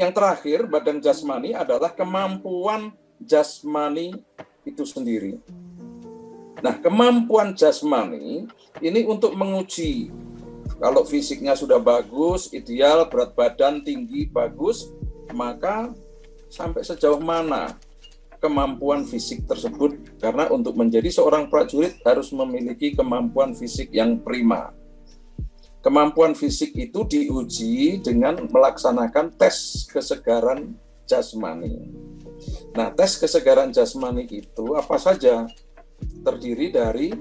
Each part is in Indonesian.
yang terakhir, badan jasmani adalah kemampuan jasmani itu sendiri. Nah, kemampuan jasmani ini untuk menguji kalau fisiknya sudah bagus, ideal, berat badan tinggi, bagus, maka sampai sejauh mana kemampuan fisik tersebut. Karena untuk menjadi seorang prajurit harus memiliki kemampuan fisik yang prima. Kemampuan fisik itu diuji dengan melaksanakan tes kesegaran jasmani. Nah, tes kesegaran jasmani itu apa saja? Terdiri dari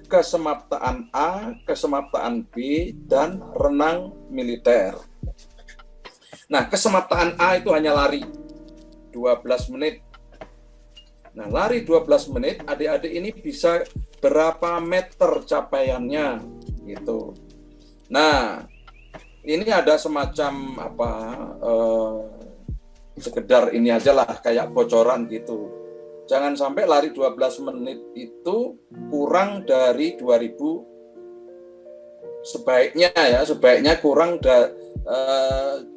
kesemaptaan A, kesemaptaan B, dan renang militer. Nah, kesemaptaan A itu hanya lari 12 menit. Nah, lari 12 menit, adik-adik ini bisa berapa meter capaiannya gitu. Nah, ini ada semacam sekedar ini aja lah, kayak bocoran gitu. Jangan sampai lari 12 menit itu kurang dari 2000, sebaiknya kurang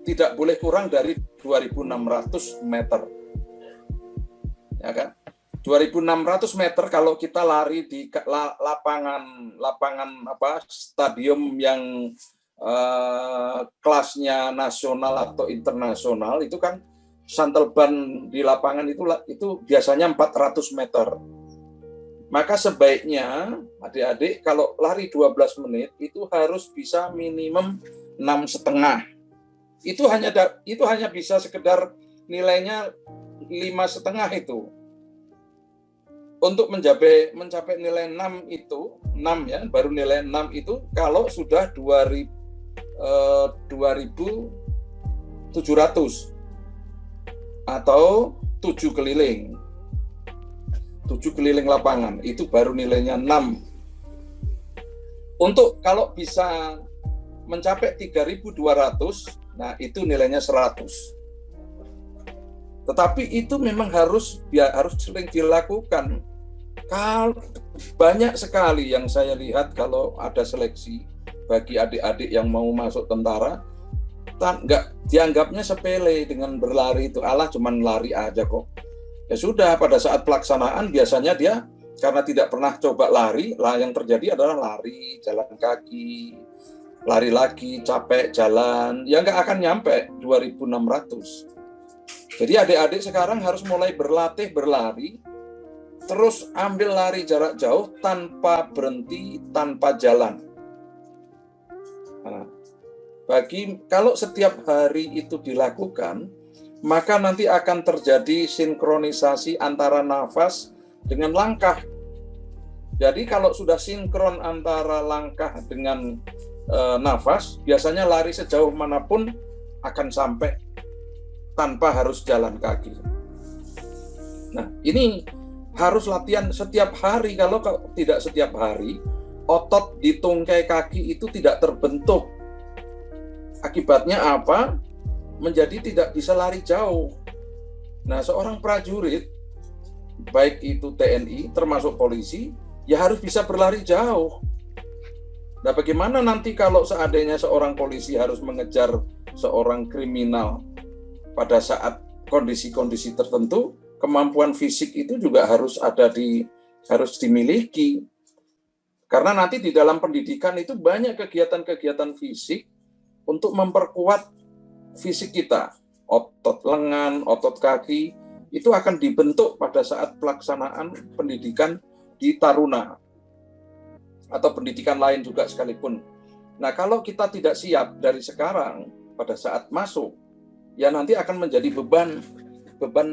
tidak boleh kurang dari 2.600 meter. Ya kan? 2.600 meter kalau kita lari di lapangan stadium yang kelasnya nasional atau internasional itu kan shuttle ban di lapangan itu biasanya 400 meter. Maka sebaiknya adik-adik kalau lari 12 menit itu harus bisa minimum 6,5. Itu hanya bisa sekedar nilainya 5,5 itu. Untuk mencapai nilai 6 itu, 6 ya, baru nilai 6 itu kalau sudah 2.700 atau 7 keliling lapangan, itu baru nilainya 6. Untuk kalau bisa mencapai 3.200, nah itu nilainya 100. Tetapi itu memang harus sering dilakukan. Kalau banyak sekali yang saya lihat kalau ada seleksi bagi adik-adik yang mau masuk tentara, nggak dianggapnya sepele dengan berlari itu, cuman lari aja kok. Ya sudah, pada saat pelaksanaan biasanya dia karena tidak pernah coba lari, yang terjadi adalah lari, jalan kaki, lari lagi, capek jalan, ya nggak akan nyampe 2.600. Jadi adik-adik sekarang harus mulai berlatih berlari, terus ambil lari jarak jauh tanpa berhenti, tanpa jalan. Nah, kalau setiap hari itu dilakukan, maka nanti akan terjadi sinkronisasi antara nafas dengan langkah. Jadi kalau sudah sinkron antara langkah dengan nafas, biasanya lari sejauh manapun akan sampai tanpa harus jalan kaki. Nah, ini harus latihan setiap hari. Kalau tidak setiap hari, otot di tungkai kaki itu tidak terbentuk. Akibatnya apa? Menjadi tidak bisa lari jauh. Nah, seorang prajurit, baik itu TNI, termasuk polisi, ya harus bisa berlari jauh. Nah, bagaimana nanti kalau seandainya seorang polisi harus mengejar seorang kriminal pada saat kondisi-kondisi tertentu, kemampuan fisik itu juga harus dimiliki. Karena nanti di dalam pendidikan itu banyak kegiatan-kegiatan fisik untuk memperkuat fisik kita. Otot lengan, otot kaki, itu akan dibentuk pada saat pelaksanaan pendidikan di Taruna atau pendidikan lain juga sekalipun. Nah, kalau kita tidak siap dari sekarang pada saat masuk, ya nanti akan menjadi beban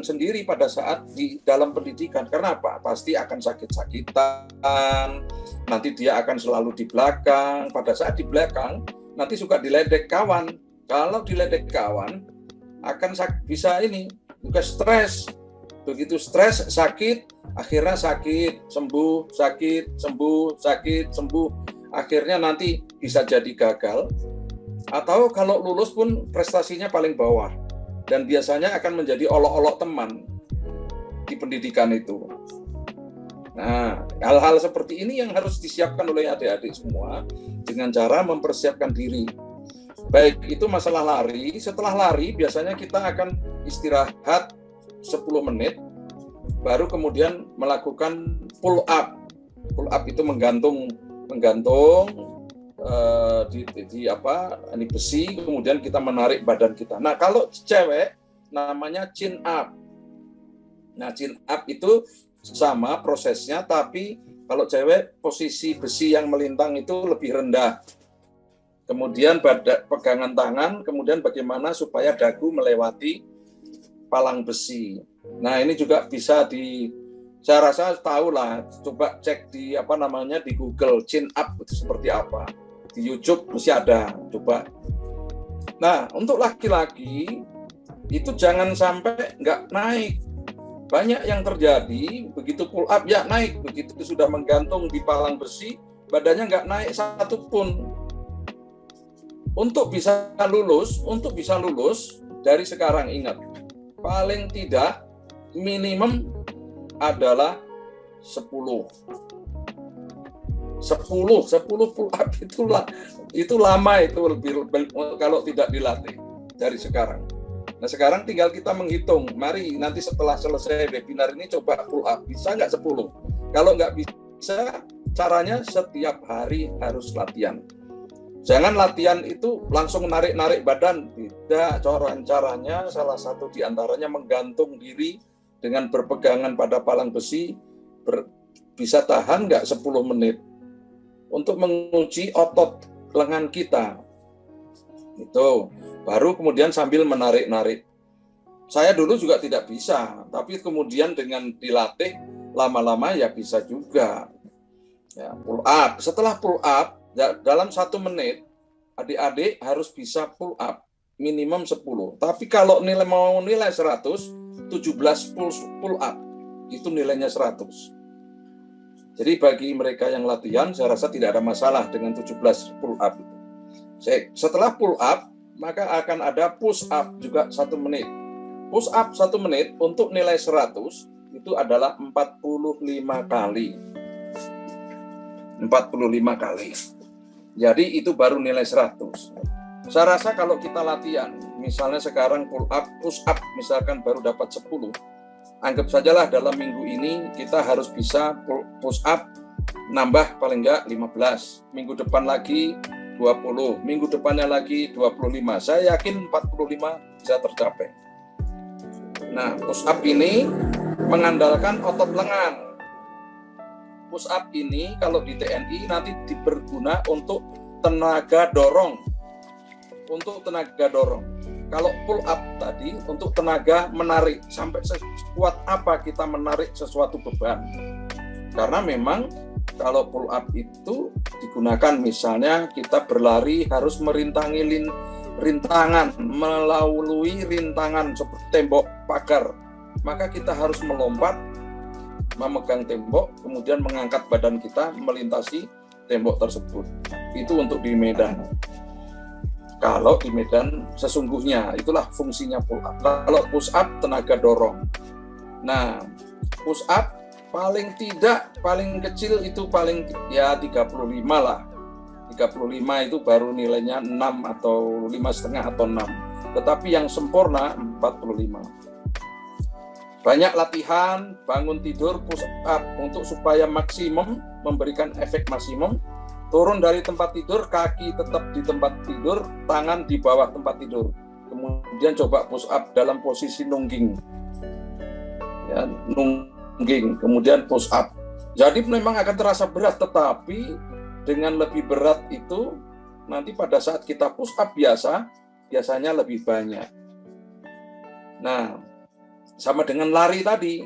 sendiri pada saat di dalam pendidikan. Karena apa? Pasti akan sakit-sakitan, nanti dia akan selalu di belakang. Pada saat di belakang, nanti suka diledek kawan. Kalau diledek kawan, akan bisa juga stres. Begitu stres, sakit, akhirnya sakit, sembuh, sakit, sembuh, sakit, sembuh. Akhirnya nanti bisa jadi gagal. Atau kalau lulus pun prestasinya paling bawah. Dan biasanya akan menjadi olok-olok teman di pendidikan itu. Nah, hal-hal seperti ini yang harus disiapkan oleh adik-adik semua dengan cara mempersiapkan diri. Baik, itu masalah lari. Setelah lari, biasanya kita akan istirahat 10 menit, baru kemudian melakukan pull up. Pull up itu menggantung di besi, kemudian kita menarik badan kita. Nah, kalau cewek namanya chin up. Nah, chin up itu sama prosesnya, tapi kalau cewek posisi besi yang melintang itu lebih rendah. Kemudian pegangan tangan, kemudian bagaimana supaya dagu melewati palang besi. Nah, ini juga bisa saya rasa tahu lah, coba cek di di Google, chin up itu seperti apa. Di YouTube mesti ada, coba. Nah, untuk laki-laki itu jangan sampai nggak naik. Banyak yang terjadi, begitu pull up ya naik, begitu sudah menggantung di palang besi, badannya nggak naik satu pun. Untuk bisa lulus dari sekarang, ingat, paling tidak minimum adalah 10 pull up itu lama, itu lebih kalau tidak dilatih dari sekarang. Nah, sekarang tinggal kita menghitung. Mari nanti setelah selesai webinar ini coba pull up. Bisa nggak 10? Kalau nggak bisa, caranya setiap hari harus latihan. Jangan latihan itu langsung narik-narik badan. Tidak, caranya salah satu diantaranya menggantung diri dengan berpegangan pada palang besi. Bisa tahan nggak 10 menit untuk menguji otot lengan kita. Itu baru kemudian sambil menarik-narik. Saya dulu juga tidak bisa, tapi kemudian dengan dilatih lama-lama ya bisa juga. Ya, pull up. Setelah pull up, dalam 1 menit, adik-adik harus bisa pull up minimum 10. Tapi kalau mau nilai 100, 17 pull up, itu nilainya 100. Jadi bagi mereka yang latihan, saya rasa tidak ada masalah dengan 17 pull up. Setelah pull up, maka akan ada push up juga 1 menit. Push up 1 menit untuk nilai 100, itu adalah 45 kali. 45 kali. Jadi itu baru nilai 100. Saya rasa kalau kita latihan, misalnya sekarang pull up, push up misalkan baru dapat 10, anggap sajalah dalam minggu ini kita harus bisa push up nambah paling enggak 15. Minggu depan lagi 20, minggu depannya lagi 25. Saya yakin 45 bisa tercapai. Nah, push up ini mengandalkan otot lengan. Push up ini kalau di TNI nanti berguna untuk tenaga dorong. Kalau pull up tadi untuk tenaga menarik, sampai sekuat apa kita menarik sesuatu beban. Karena memang kalau pull up itu digunakan misalnya kita berlari harus merintangi rintangan, melalui rintangan seperti tembok pagar. Maka kita harus melompat, memegang tembok, kemudian mengangkat badan kita melintasi tembok tersebut. Itu untuk di medan. Kalau di medan sesungguhnya, itulah fungsinya pull up. Kalau push up, tenaga dorong. Nah, push up paling kecil itu paling ya 35 lah. 35 itu baru nilainya 6 atau 5,5 atau 6. Tetapi yang sempurna 45. Banyak latihan, bangun tidur, push up untuk supaya maksimum, memberikan efek maksimum. Turun dari tempat tidur, kaki tetap di tempat tidur, tangan di bawah tempat tidur. Kemudian coba push up dalam posisi nungging. Ya, nungging, kemudian push up. Jadi memang akan terasa berat, tetapi dengan lebih berat itu nanti pada saat kita push up biasanya lebih banyak. Nah, sama dengan lari tadi.